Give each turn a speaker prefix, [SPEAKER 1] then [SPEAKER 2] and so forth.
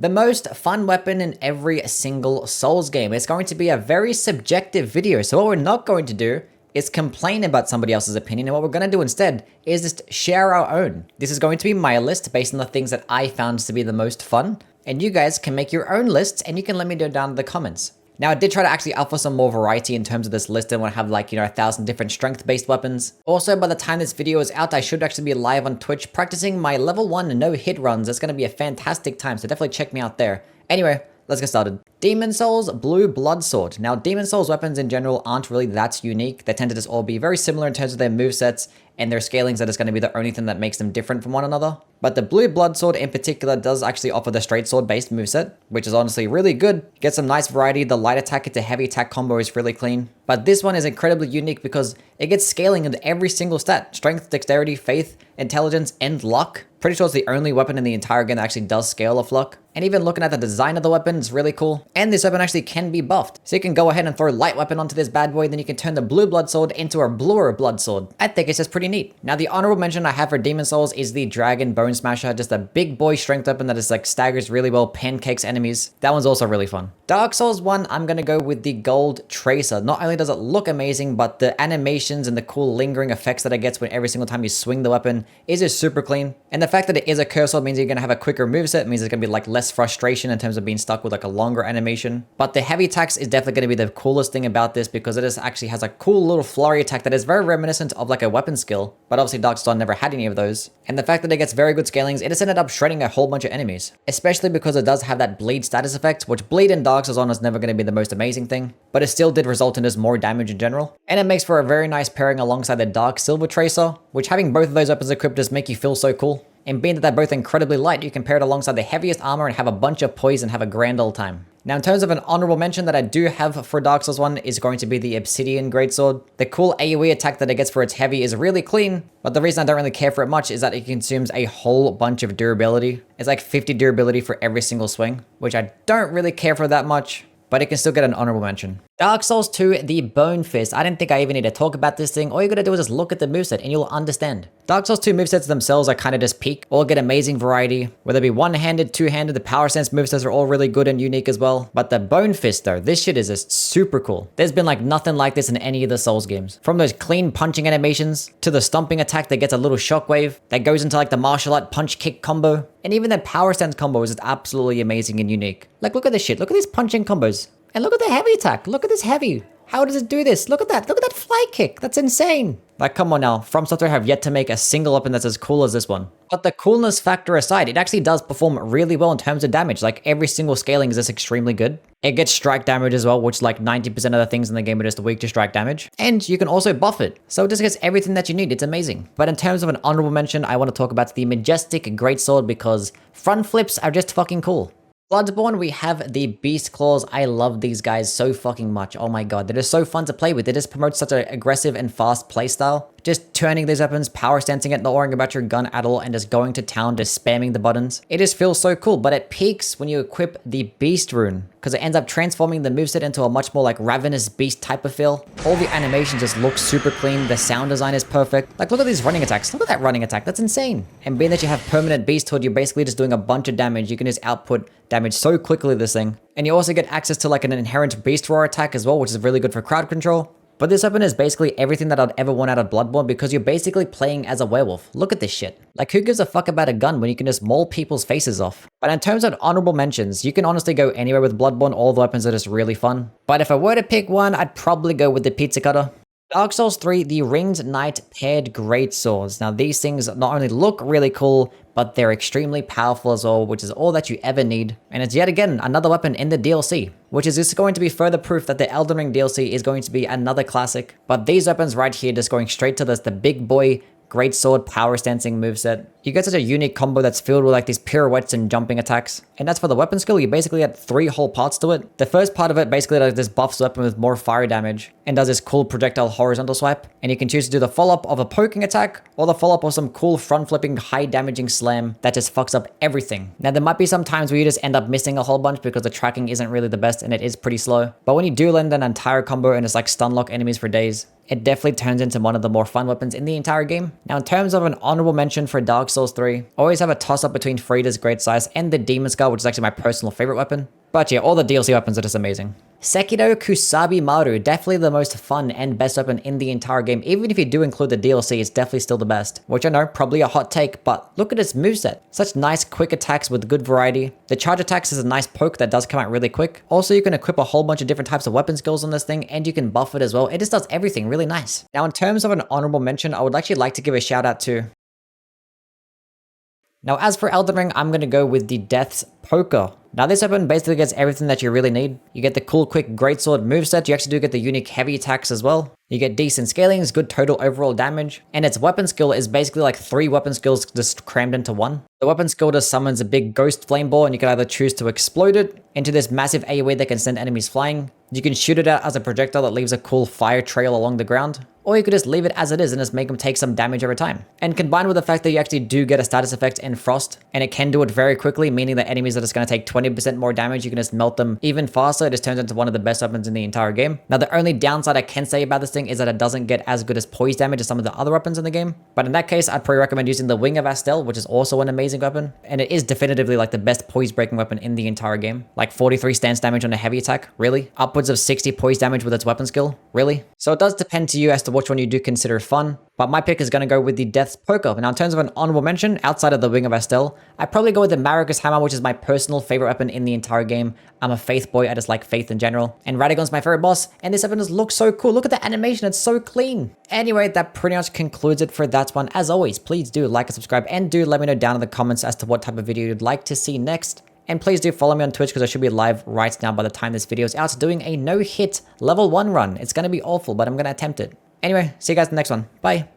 [SPEAKER 1] The most fun weapon in every single Souls game. It's going to be a very subjective video, so what we're not going to do is complain about somebody else's opinion, and what we're going to do instead is just share our own. This is going to be my list based on the things that I found to be the most fun, and you guys can make your own lists and you can let me know down in the comments. Now, I did try to actually offer some more variety in terms of this list. I want to have like, 1,000 different strength-based weapons. Also, by the time this video is out, I should actually be live on Twitch practicing my level 1 no-hit runs. It's going to be a fantastic time, so definitely check me out there. Anyway, let's get started. Demon Souls Blue Blood Sword. Now, Demon Souls weapons in general aren't really that unique. They tend to just all be very similar in terms of their movesets and their scalings. That is going to be the only thing that makes them different from one another. But the Blue Blood Sword in particular does actually offer the straight sword based moveset, which is honestly really good. Get some nice variety. The light attack into heavy attack combo is really clean. But this one is incredibly unique because it gets scaling into every single stat. Strength, dexterity, faith, intelligence, and luck. Pretty sure it's the only weapon in the entire game that actually does scale off luck. And even looking at the design of the weapon, it's really cool. And this weapon actually can be buffed. So you can go ahead and throw light weapon onto this bad boy, then you can turn the blue blood sword into a bluer blood sword. I think it's just pretty neat. Now, the honorable mention I have for Demon Souls is the Dragon Bone Smasher, just a big boy strength weapon that is like staggers really well, pancakes enemies. That one's also really fun. Dark Souls 1, I'm gonna go with the Gold Tracer. Not only does it look amazing, but the animations and the cool lingering effects that it gets when every single time you swing the weapon is just super clean. And the fact that it is a curse sword means you're gonna have a quicker moveset, means there's gonna be like less frustration in terms of being stuck with like a longer animation. But the heavy attacks is definitely gonna be the coolest thing about this because it actually has a cool little flurry attack that is very reminiscent of like a weapon skill. But obviously Dark Souls never had any of those. And the fact that it gets very good scalings, it just ended up shredding a whole bunch of enemies. Especially because it does have that bleed status effect, which bleed in Dark Souls 1 is never gonna be the most amazing thing, but it still did result in just more damage in general. And it makes for a very nice pairing alongside the Dark Silver Tracer, which having both of those weapons equipped just make you feel so cool. And being that they're both incredibly light, you can pair it alongside the heaviest armor and have a bunch of poise and have a grand old time. Now, in terms of an honorable mention that I do have for Dark Souls 1 is going to be the Obsidian Greatsword. The cool AoE attack that it gets for its heavy is really clean, but the reason I don't really care for it much is that it consumes a whole bunch of durability. It's like 50 durability for every single swing, which I don't really care for that much, but it can still get an honorable mention. Dark Souls 2, the Bone Fist. I didn't think I even need to talk about this thing. All you gotta do is just look at the moveset and you'll understand. Dark Souls 2 movesets themselves are kind of just peak. All get amazing variety. Whether it be one-handed, two-handed, the power stance movesets are all really good and unique as well. But the Bone Fist though, this shit is just super cool. There's been like nothing like this in any of the Souls games. From those clean punching animations, to the stomping attack that gets a little shockwave, that goes into like the martial art punch-kick combo. And even the power stance combo is just absolutely amazing and unique. Like look at this shit, look at these punching combos. And look at the heavy attack. Look at this heavy. How does it do this? Look at that. Look at that fly kick. That's insane. Like, come on now. FromSoft have yet to make a single weapon that's as cool as this one. But the coolness factor aside, it actually does perform really well in terms of damage. Like, every single scaling is just extremely good. It gets strike damage as well, which like 90% of the things in the game are just weak to strike damage. And you can also buff it. So it just gets everything that you need. It's amazing. But in terms of an honorable mention, I want to talk about the Majestic Greatsword because front flips are just fucking cool. Bloodborne, we have the Beast Claws. I love these guys so fucking much. Oh my god, they're just so fun to play with. They just promote such an aggressive and fast playstyle. Just turning these weapons, power stancing it, not worrying about your gun at all, and just going to town, just spamming the buttons. It just feels so cool, but it peaks when you equip the Beast Rune, because it ends up transforming the moveset into a much more like ravenous beast type of feel. All the animations just look super clean, the sound design is perfect. Like look at these running attacks, look at that running attack, that's insane. And being that you have permanent beasthood, you're basically just doing a bunch of damage. You can just output damage so quickly with this thing. And you also get access to like an inherent beast roar attack as well, which is really good for crowd control. But this weapon is basically everything that I'd ever want out of Bloodborne because you're basically playing as a werewolf. Look at this shit. Like who gives a fuck about a gun when you can just maul people's faces off? But in terms of honorable mentions, you can honestly go anywhere with Bloodborne. All the weapons are just really fun. But if I were to pick one, I'd probably go with the Pizza Cutter. Dark Souls 3, the Ringed Knight Paired Greatswords. Now these things not only look really cool, but they're extremely powerful as well, which is all that you ever need. And it's yet again another weapon in the DLC, which is just going to be further proof that the Elden Ring DLC is going to be another classic. But these weapons right here, just going straight to the big boy greatsword power stancing moveset. You get such a unique combo that's filled with like these pirouettes and jumping attacks. And that's for the weapon skill, you basically get 3 whole parts to it. The first part of it basically like this buffs the weapon with more fire damage and does this cool projectile horizontal swipe. And you can choose to do the follow-up of a poking attack or the follow-up of some cool front flipping high damaging slam that just fucks up everything. Now there might be some times where you just end up missing a whole bunch because the tracking isn't really the best and it is pretty slow. But when you do land an entire combo and it's like stun lock enemies for days, it definitely turns into one of the more fun weapons in the entire game. Now, in terms of an honorable mention for Dark Souls 3, I always have a toss-up between Frida's Great Size and the Demon Skull, which is actually my personal favorite weapon. But yeah, all the DLC weapons are just amazing. Sekiro Kusabi Maru, definitely the most fun and best weapon in the entire game. Even if you do include the DLC, it's definitely still the best. Which I know, probably a hot take, but look at its moveset. Such nice quick attacks with good variety. The charge attacks is a nice poke that does come out really quick. Also, you can equip a whole bunch of different types of weapon skills on this thing, and you can buff it as well. It just does everything really nice. Now, in terms of an honorable mention, I would actually like to give a shout out to... Now, as for Elden Ring, I'm going to go with the Death's Poker. Now, this weapon basically gets everything that you really need. You get the cool, quick, greatsword moveset. You actually do get the unique heavy attacks as well. You get decent scalings, good total overall damage, and its weapon skill is basically like 3 weapon skills just crammed into one. The weapon skill just summons a big ghost flame ball, and you can either choose to explode it into this massive AoE that can send enemies flying. You can shoot it out as a projectile that leaves a cool fire trail along the ground. Or you could just leave it as it is and just make them take some damage every time. And combined with the fact that you actually do get a status effect in Frost, and it can do it very quickly, meaning that enemies are just going to take 20% more damage, you can just melt them even faster. It just turns into one of the best weapons in the entire game. Now, the only downside I can say about this thing is that it doesn't get as good as poise damage as some of the other weapons in the game. But in that case, I'd probably recommend using the Wing of Astel, which is also an amazing weapon. And it is definitively like the best poise breaking weapon in the entire game. Like 43 stance damage on a heavy attack, really? Upwards of 60 poise damage with its weapon skill, really? So it does depend to you as to which one you do consider fun, but my pick is going to go with the Death's Poker. Now, in terms of an honorable mention, outside of the Wing of Astel, I'd probably go with the Maracus Hammer, which is my personal favorite weapon in the entire game. I'm a Faith boy, I just like Faith in general. And Radagon's my favorite boss, and this weapon just looks so cool. Look at the animation, it's so clean. Anyway, that pretty much concludes it for that one. As always, please do like and subscribe, and do let me know down in the comments as to what type of video you'd like to see next. And please do follow me on Twitch because I should be live right now by the time this video is out doing a no-hit level 1 run. It's going to be awful, but I'm going to attempt it. Anyway, see you guys in the next one. Bye.